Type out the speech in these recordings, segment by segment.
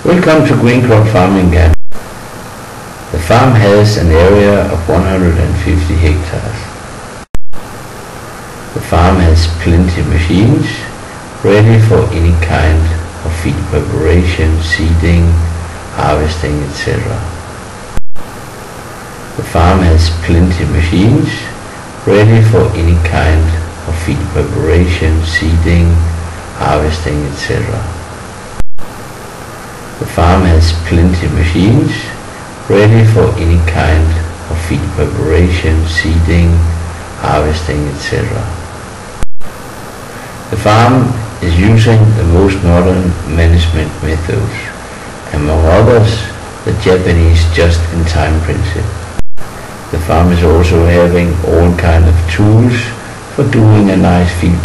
Welcome to Green Crop Farming Ghana. The farm has an area of 150 hectares. The farm has plenty of machines ready for any kind of feed preparation, seeding, harvesting, etc. The farm has plenty of machines ready for any kind of feed preparation, seeding, harvesting, etc. The farm has plenty of machines ready for any kind of feed preparation, seeding, harvesting, etc. The farm is using the most modern management methods, among others the Japanese just-in-time principle. The farm is also having all kind of tools for doing a nice feed.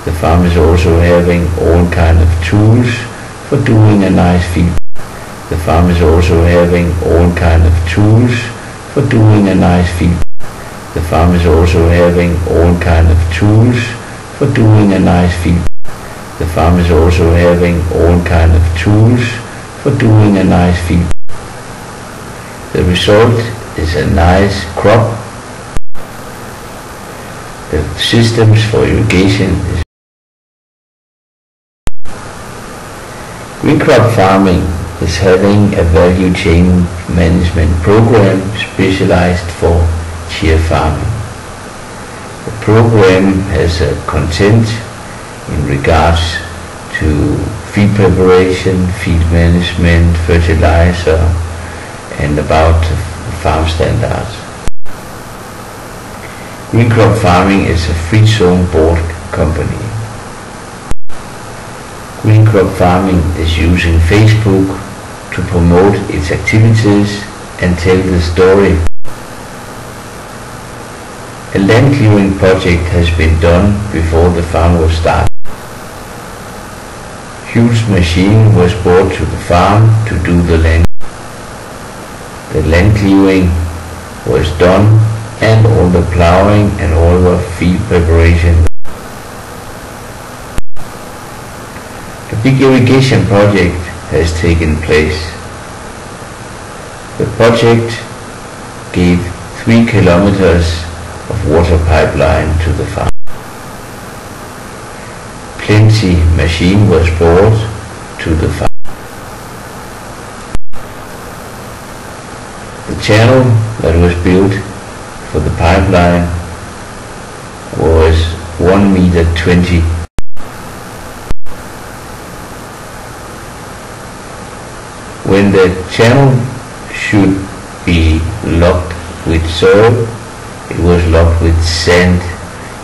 The farm is also having all kind of tools for doing a nice feed. The farm is also having all kind of tools for doing a nice feed. The farm is also having all kind of tools for doing a nice feed. The farm is also having all kind of tools for doing a nice feed. The result is a nice crop. The systems for irrigation is Green crop farming is having a value chain management program specialized for chia farming. The program has a content in regards to feed preparation, feed management, fertilizer, and about farm standards. Green crop farming is a free zone board company. Green crop farming is using Facebook to promote its activities and tell the story. A land clearing project has been done before the farm was started. Huge machine was brought to the farm to do the land. The land clearing was done and all the plowing and all the feed preparation. A big irrigation project has taken place. The project gave 3 kilometers of water pipeline to the farm. Plenty machine was brought to the farm. The channel that was built for the pipeline was 1.20 meters. When the channel should be locked with soil, it was locked with sand,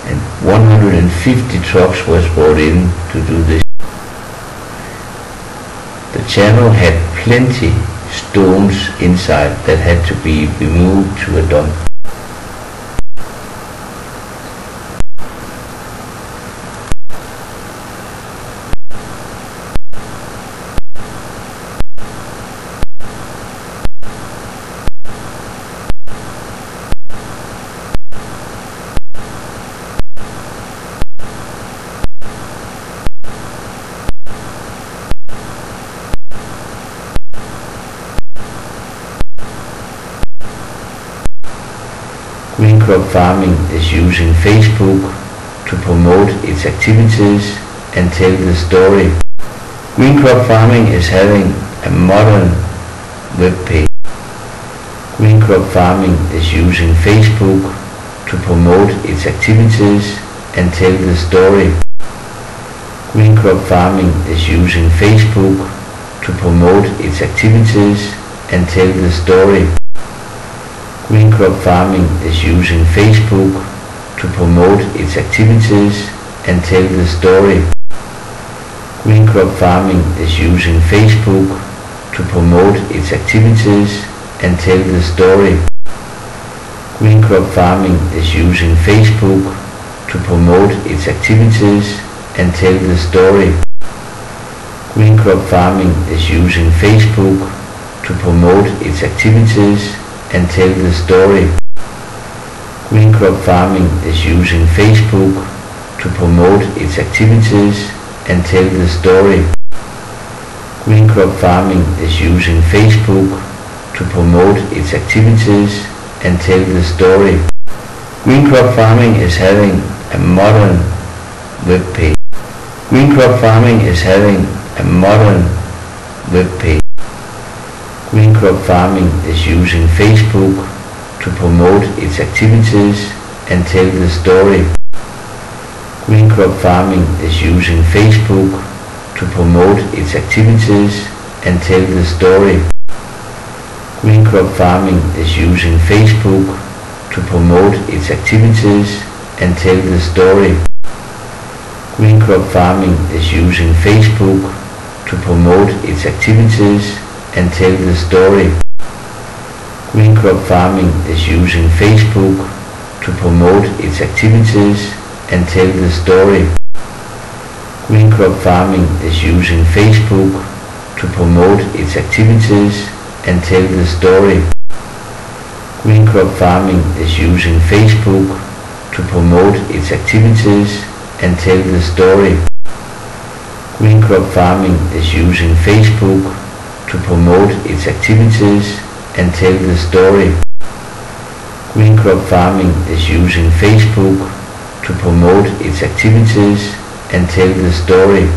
and 150 trucks was brought in to do this. The channel had plenty stones inside that had to be removed to a dump. Green crop farming is using Facebook to promote its activities and tell the story. Green crop farming is having a modern web page. Green crop farming is using Facebook to promote its activities and tell the story. Green crop farming is using Facebook to promote its activities and tell the story. Green crop farming is using Facebook to promote its activities and tell the story. Green crop farming is using Facebook to promote its activities and tell the story. Green crop farming is using Facebook to promote its activities and tell the story. Green crop farming is using Facebook to promote its activities and tell the story. Green crop farming is using Facebook to promote its activities and tell the story. Green Crop Farming is using Facebook to promote its activities and tell the story. Green Crop Farming is having a modern web page. Green Crop Farming is having a modern web page. Green Crop Farming is using Facebook to promote its activities and tell the story. Green Crop Farming is using Facebook to promote its activities and tell the story. Green Crop Farming is using Facebook to promote its activities and tell the story. Green Crop Farming is using Facebook to promote its activities and tell the story. Green Crop Farming is using Facebook to promote its activities and tell the story. Green Crop Farming is using Facebook to promote its activities and tell the story. Green Crop Farming is using Facebook to promote its activities and tell the story. Green Crop Farming is using Facebook to promote its activities and tell the story. Green Crop Farming is using Facebook to promote its activities and tell the story.